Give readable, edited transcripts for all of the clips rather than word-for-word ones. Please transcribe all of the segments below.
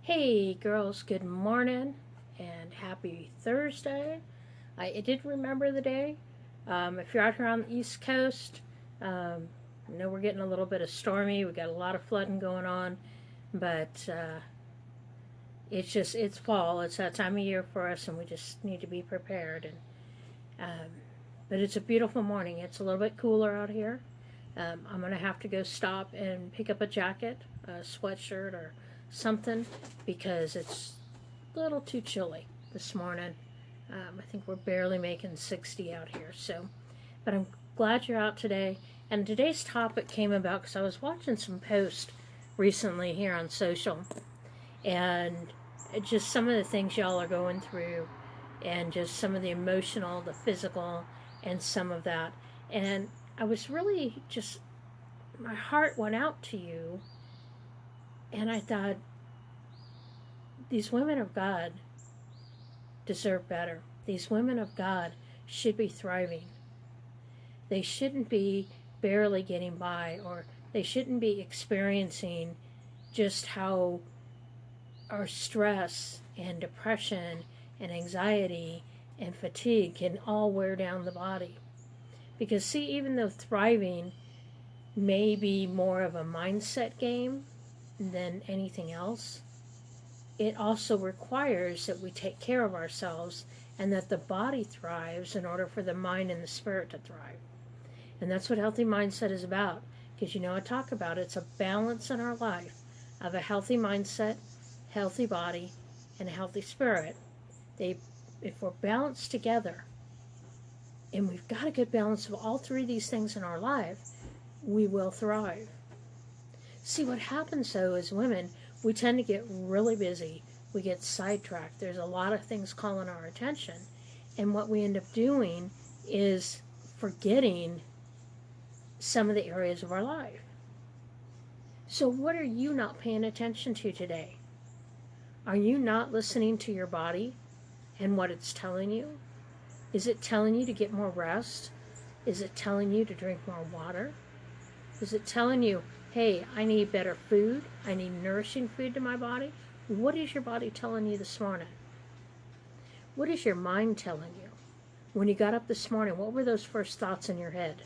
Hey girls, good morning and happy Thursday. I did remember the day. If you're out here on the East Coast, I know we're getting a little bit of stormy. We got a lot of flooding going on, but it's fall. It's that time of year for us, and we just need to be prepared. Um, but it's a beautiful morning. It's a little bit cooler out here. I'm gonna have to go stop and pick up a jacket, a sweatshirt, or something because it's a little too chilly this morning. I think we're barely making 60 out here. But I'm glad you're out today. And today's topic came about because I was watching some posts recently here on social, and just some of the things y'all are going through, and just some of the emotional, the physical, and some of that. And I was really just, my heart went out to you, and I thought, these women of God deserve better. These women of God should be thriving. They shouldn't be barely getting by, or they shouldn't be experiencing just how our stress and depression and anxiety and fatigue can all wear down the body. Because see, even though thriving may be more of a mindset game than anything else, it also requires that we take care of ourselves and that the body thrives in order for the mind and the spirit to thrive. And that's what healthy mindset is about. Because I talk about it's a balance in our life of a healthy mindset, healthy body, and a healthy spirit. If we're balanced together, and we've got a good balance of all three of these things in our life, we will thrive. See, what happens though is women, we tend to get really busy. We get sidetracked. There's a lot of things calling our attention. And what we end up doing is forgetting some of the areas of our life. So what are you not paying attention to today? Are you not listening to your body and what it's telling you? Is it telling you to get more rest? Is it telling you to drink more water? Is it telling you, hey, I need better food? I need nourishing food to my body? What is your body telling you this morning? What is your mind telling you? When you got up this morning, what were those first thoughts in your head?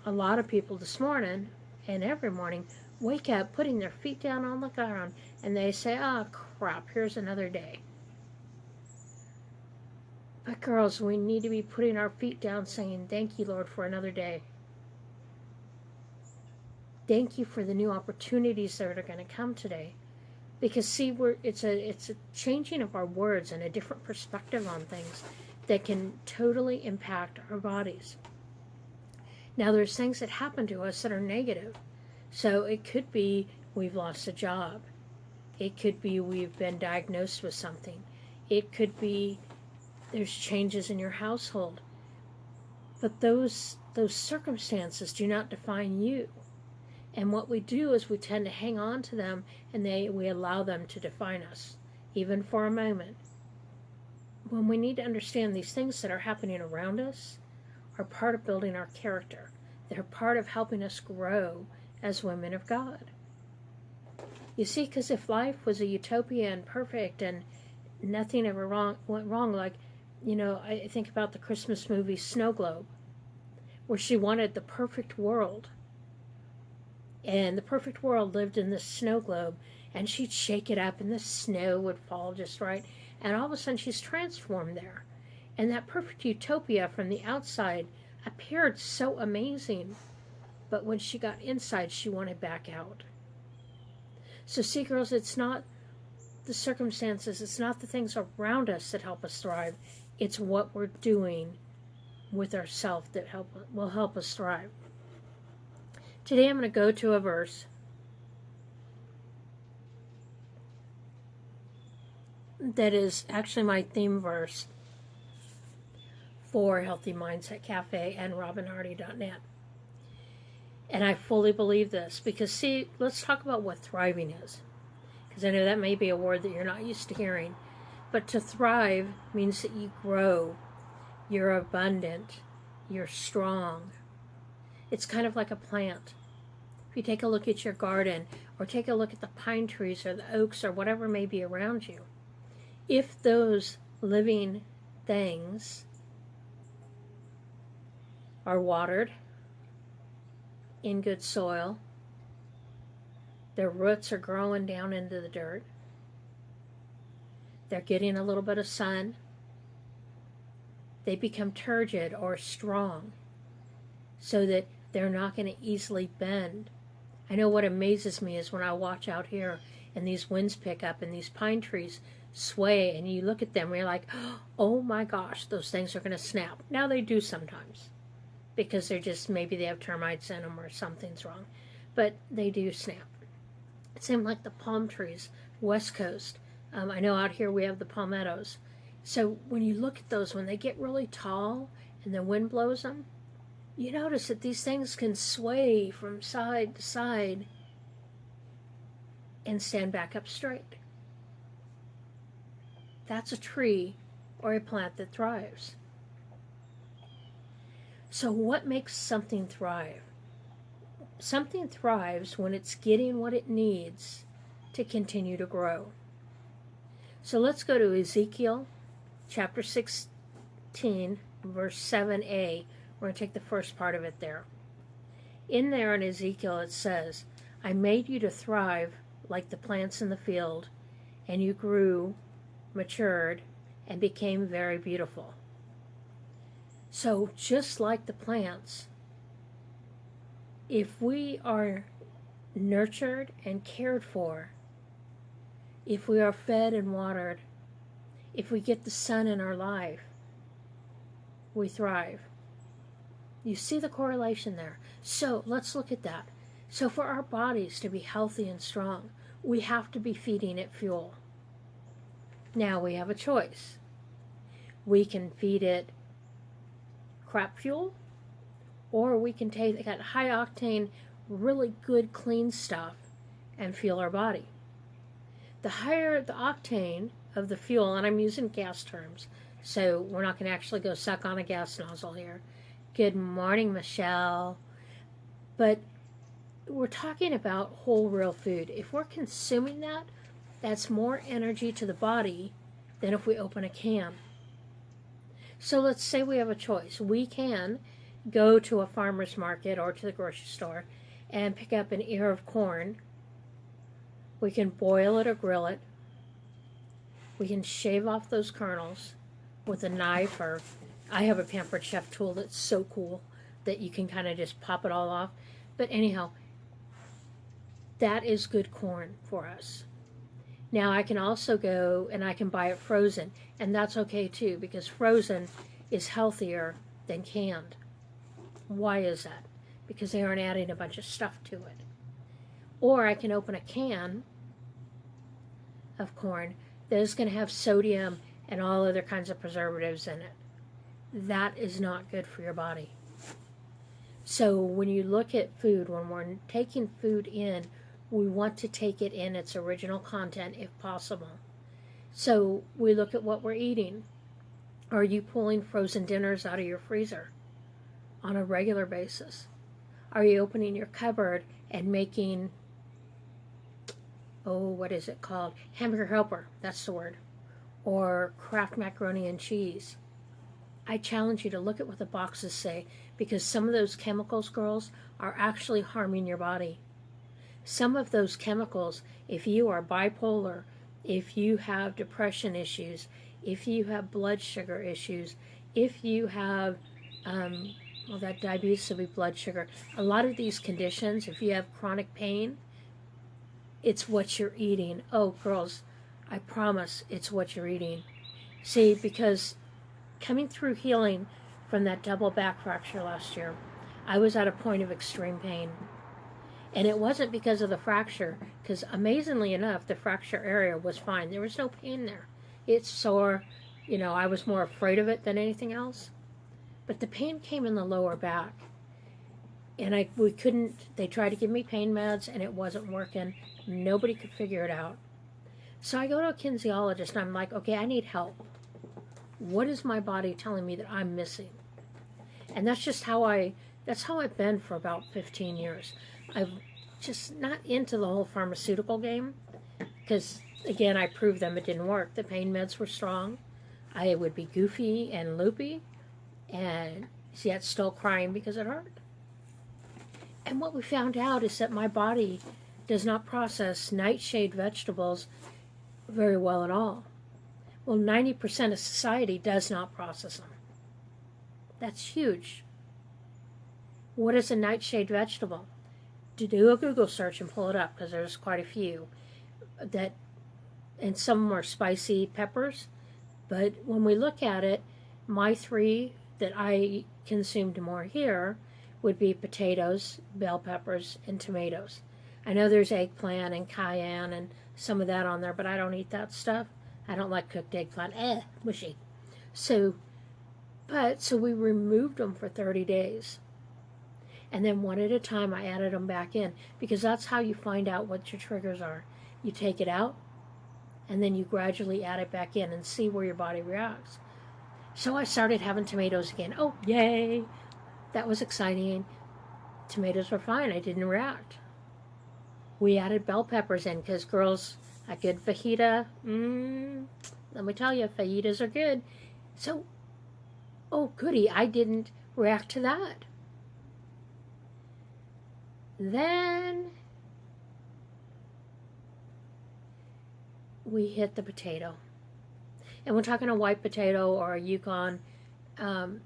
A lot of people this morning, and every morning, wake up putting their feet down on the ground, and they say, oh crap, here's another day. But girls, we need to be putting our feet down saying, thank you, Lord, for another day. Thank you for the new opportunities that are going to come today. Because see, it's a changing of our words and a different perspective on things that can totally impact our bodies. Now there's things that happen to us that are negative. So it could be we've lost a job. It could be we've been diagnosed with something. It could be there's changes in your household. But those circumstances do not define you. And what we do is we tend to hang on to them, and we allow them to define us, even for a moment. When we need to understand these things that are happening around us are part of building our character. They're part of helping us grow as women of God. You see, because if life was a utopia and perfect and nothing ever went wrong, like, I think about the Christmas movie Snow Globe, where she wanted the perfect world. And the perfect world lived in this snow globe, and she'd shake it up, and the snow would fall just right. And all of a sudden, she's transformed there. And that perfect utopia from the outside appeared so amazing. But when she got inside, she wanted back out. So see, girls, it's not the circumstances, it's not the things around us that help us thrive. It's what we're doing with ourselves that will help us thrive. Today I'm going to go to a verse that is actually my theme verse for Healthy Mindset Cafe and robinhardy.net. And I fully believe this because, see, let's talk about what thriving is. Because I know that may be a word that you're not used to hearing. But to thrive means that you grow, you're abundant, you're strong. It's kind of like a plant. If you take a look at your garden, or take a look at the pine trees or the oaks or whatever may be around you. If those living things are watered in good soil, their roots are growing down into the dirt, they're getting a little bit of sun, they become turgid or strong so that they're not going to easily bend. I know what amazes me is when I watch out here and these winds pick up and these pine trees sway and you look at them and you're like, oh my gosh, those things are going to snap. Now they do sometimes because they're just, maybe they have termites in them or something's wrong, but they do snap. Same like the palm trees, West Coast. I know out here we have the palmettos. So when you look at those, when they get really tall and the wind blows them, you notice that these things can sway from side to side and stand back up straight. That's a tree or a plant that thrives. So what makes something thrive? Something thrives when it's getting what it needs to continue to grow. So let's go to Ezekiel chapter 16, verse 7a. We're going to take the first part of it there. In there in Ezekiel it says, I made you to thrive like the plants in the field, and you grew, matured, and became very beautiful. So just like the plants, if we are nurtured and cared for, if we are fed and watered, if we get the sun in our life, we thrive. You see the correlation there. So let's look at that. So for our bodies to be healthy and strong, we have to be feeding it fuel. Now we have a choice. We can feed it crap fuel, or we can take that high octane, really good, clean stuff and fuel our body. The higher the octane of the fuel, and I'm using gas terms, so we're not going to actually go suck on a gas nozzle here. Good morning, Michelle. But we're talking about whole, real food. If we're consuming that, that's more energy to the body than if we open a can. So let's say we have a choice. We can go to a farmer's market or to the grocery store and pick up an ear of corn. We can boil it or grill it. We can shave off those kernels with a knife, or I have a Pampered Chef tool that's so cool that you can kind of just pop it all off. But anyhow, that is good corn for us. Now I can also go and I can buy it frozen, and that's okay too, because frozen is healthier than canned. Why is that? Because they aren't adding a bunch of stuff to it. Or I can open a can of corn that is going to have sodium and all other kinds of preservatives in it. That is not good for your body. So when you look at food, when we're taking food in, we want to take it in its original content if possible. So we look at what we're eating. Are you pulling frozen dinners out of your freezer on a regular basis? Are you opening your cupboard and making, what is it called? Hamburger Helper, that's the word. Or Kraft macaroni and cheese. I challenge you to look at what the boxes say, because some of those chemicals, girls, are actually harming your body. Some of those chemicals, if you are bipolar, if you have depression issues, if you have blood sugar issues, if you have, that diabetes will be blood sugar. A lot of these conditions, if you have chronic pain, it's what you're eating. Oh, girls, I promise it's what you're eating. See, because coming through healing from that double back fracture last year, I was at a point of extreme pain. And it wasn't because of the fracture, because amazingly enough, the fracture area was fine. There was no pain there. It's sore. I was more afraid of it than anything else. But the pain came in the lower back. And they tried to give me pain meds, and it wasn't working. Nobody could figure it out. So I go to a kinesiologist, and I'm like, okay, I need help. What is my body telling me that I'm missing? And that's just how I've been for about 15 years. just not into the whole pharmaceutical game, because, again, I proved them it didn't work. The pain meds were strong. I would be goofy and loopy, and yet still crying because it hurt. And what we found out is that my body does not process nightshade vegetables very well at all. Well, 90% of society does not process them. That's huge. What is a nightshade vegetable? Do a Google search and pull it up, because there's quite a few that, and some of them are spicy peppers. But when we look at it, my three that I consumed more here would be potatoes, bell peppers, and tomatoes. I know there's eggplant and cayenne and some of that on there, but I don't eat that stuff. I don't like cooked eggplant. Mushy. So we removed them for 30 days. And then one at a time I added them back in, because that's how you find out what your triggers are. You take it out, and then you gradually add it back in and see where your body reacts. So I started having tomatoes again. Oh, yay! That was exciting. Tomatoes were fine. I didn't react. We added bell peppers in, because girls, a good fajita, let me tell you, fajitas are good. So, oh goody, I didn't react to that. Then we hit the potato. And we're talking a white potato or a Yukon. And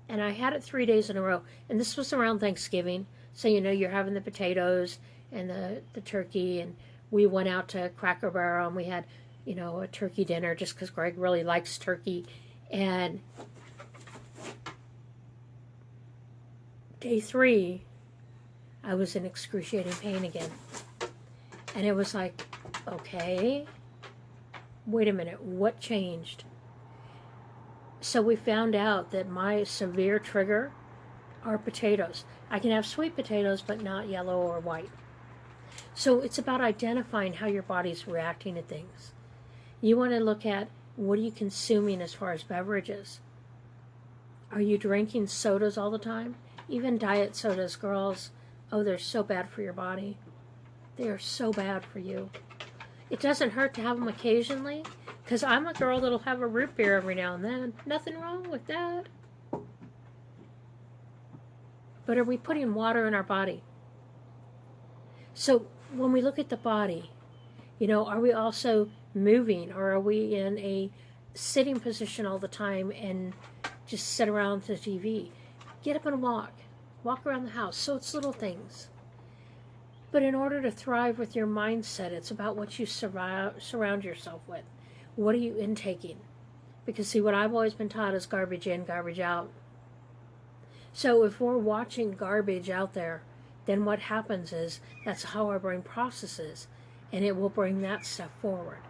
I had it 3 days in a row. And this was around Thanksgiving. So, you're having the potatoes and the turkey. And we went out to Cracker Barrel and we had, a turkey dinner just because Greg really likes turkey. And day 3, I was in excruciating pain again. And it was like, okay, wait a minute, what changed? So we found out that my severe trigger are potatoes. I can have sweet potatoes, but not yellow or white. So it's about identifying how your body's reacting to things. You want to look at, what are you consuming as far as beverages? Are you drinking sodas all the time? Even diet sodas, girls, oh, they're so bad for your body. They are so bad for you. It doesn't hurt to have them occasionally, because I'm a girl that'll have a root beer every now and then. Nothing wrong with that. But are we putting water in our body? So when we look at the body, are we also moving, or are we in a sitting position all the time and just sit around the TV? Get up and walk. Walk around the house. So it's little things. But in order to thrive with your mindset, it's about what you surround yourself with. What are you intaking? Because see, what I've always been taught is garbage in, garbage out. So if we're watching garbage out there, then what happens is that's how our brain processes, and it will bring that stuff forward.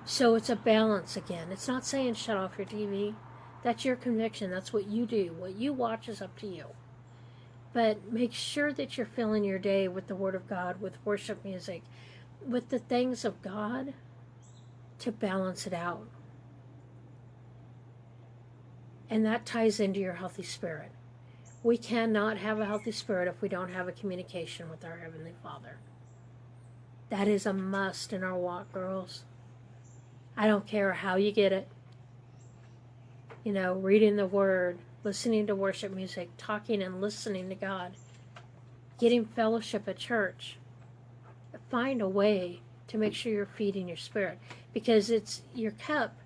So it's a balance again. It's not saying shut off your TV. That's your conviction. That's what you do. What you watch is up to you. But make sure that you're filling your day with the Word of God, with worship music, with the things of God to balance it out. And that ties into your healthy spirit. We cannot have a healthy spirit if we don't have a communication with our Heavenly Father. That is a must in our walk, girls. I don't care how you get it. Reading the Word, listening to worship music, talking and listening to God, getting fellowship at church. Find a way to make sure you're feeding your spirit, because it's your cup.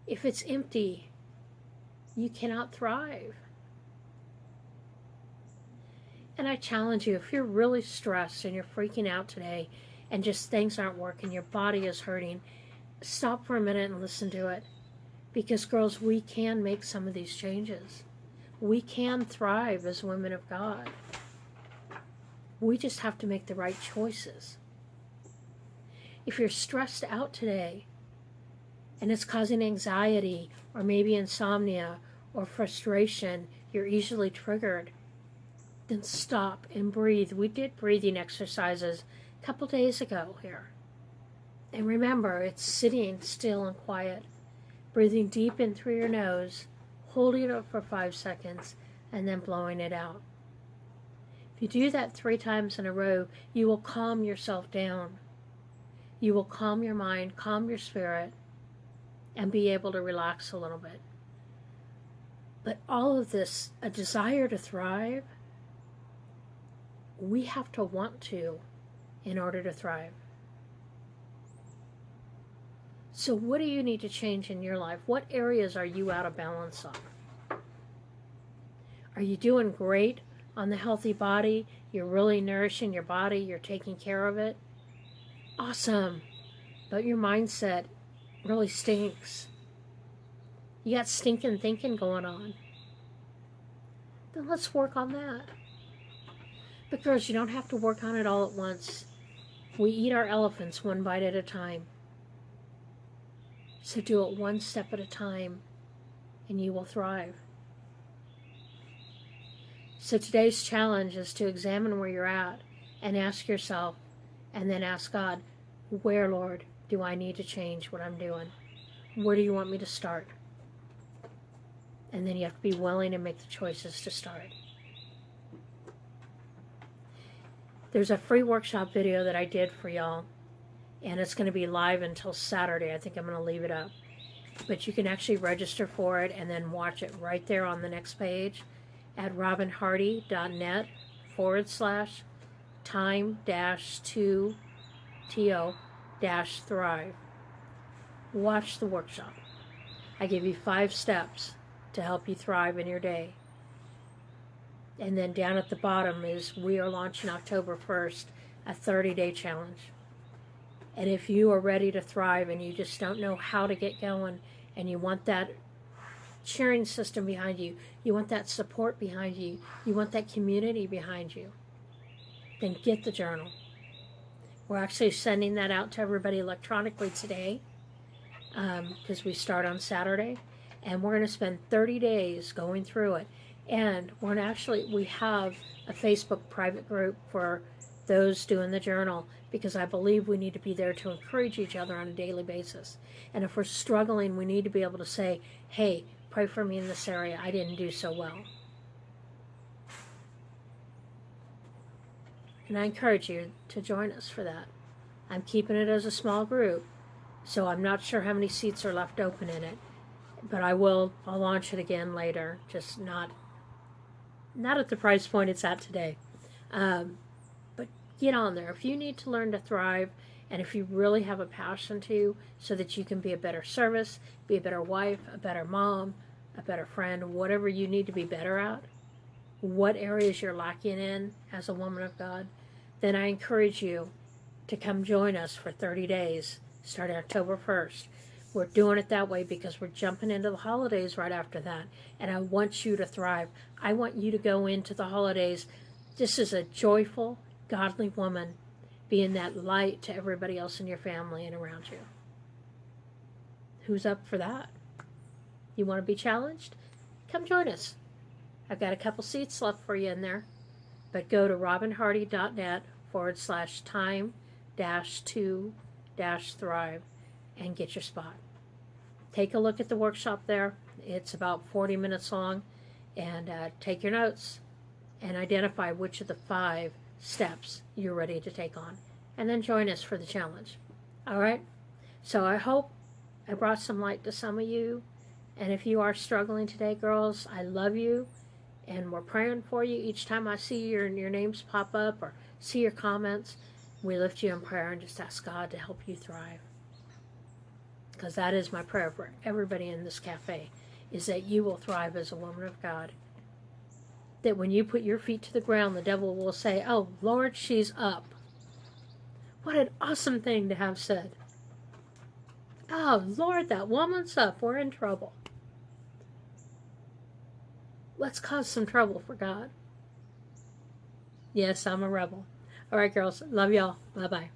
If it's empty, you cannot thrive. And I challenge you, if you're really stressed and you're freaking out today and just things aren't working, your body is hurting, stop for a minute and listen to it. Because, girls, we can make some of these changes. We can thrive as women of God. We just have to make the right choices. If you're stressed out today and it's causing anxiety or maybe insomnia or frustration, you're easily triggered, then stop and breathe. We did breathing exercises a couple days ago here. And remember, it's sitting still and quiet. Breathing deep in through your nose, holding it for 5 seconds, and then blowing it out. If If you do that 3 times in a row, you will calm yourself down. You will calm your mind, calm your spirit, and be able to relax a little bit. But all of this, a desire to thrive, we have to want to in order to thrive. So what do you need to change in your life? What areas are you out of balance on? Are you doing great on the healthy body? You're really nourishing your body. You're taking care of it. Awesome. But your mindset really stinks. You got stinking thinking going on. Then let's work on that. But girls, you don't have to work on it all at once. We eat our elephants one bite at a time. So do it one step at a time, and you will thrive. So today's challenge is to examine where you're at and ask yourself, and then ask God, where, Lord, do I need to change what I'm doing? Where do you want me to start? And then you have to be willing to make the choices to start. There's a free workshop video that I did for y'all, and it's going to be live until Saturday. I think I'm going to leave it up. But you can actually register for it and then watch it right there on the next page at robinhardy.net/time-2-thrive. Watch the workshop. I give you 5 steps to help you thrive in your day. And then down at the bottom is we are launching October 1st, a 30-day challenge. And if you are ready to thrive and you just don't know how to get going and you want that cheering system behind you, you want that support behind you, you want that community behind you, then get the journal. We're actually sending that out to everybody electronically today because we start on Saturday. And we're going to spend 30 days going through it. And we have a Facebook private group for those doing the journal, because I believe we need to be there to encourage each other on a daily basis. And if we're struggling, we need to be able to say, hey, pray for me in this area. I didn't do so well. And I encourage you to join us for that. I'm keeping it as a small group, so I'm not sure how many seats are left open in it. But I'll launch it again later, just not at the price point it's at today. But get on there. If you need to learn to thrive, and if you really have a passion to, so that you can be a better service, be a better wife, a better mom, a better friend, whatever you need to be better at, what areas you're lacking in as a woman of God, then I encourage you to come join us for 30 days, starting October 1st. We're doing it that way because we're jumping into the holidays right after that. And I want you to thrive. I want you to go into the holidays just as a joyful, godly woman, being that light to everybody else in your family and around you. Who's up for that? You want to be challenged? Come join us. I've got a couple seats left for you in there. But go to robinhardy.net/time-2-thrive and get your spot. Take a look at the workshop there. It's about 40 minutes long. And take your notes and identify which of the 5 steps you're ready to take on. And then join us for the challenge. All right? So I hope I brought some light to some of you. And if you are struggling today, girls, I love you. And we're praying for you. Each time I see your names pop up or see your comments, we lift you in prayer and just ask God to help you thrive. Because that is my prayer for everybody in this cafe, is that you will thrive as a woman of God. That when you put your feet to the ground, the devil will say, oh, Lord, she's up. What an awesome thing to have said. Oh, Lord, that woman's up. We're in trouble. Let's cause some trouble for God. Yes, I'm a rebel. All right, girls. Love y'all. Bye-bye.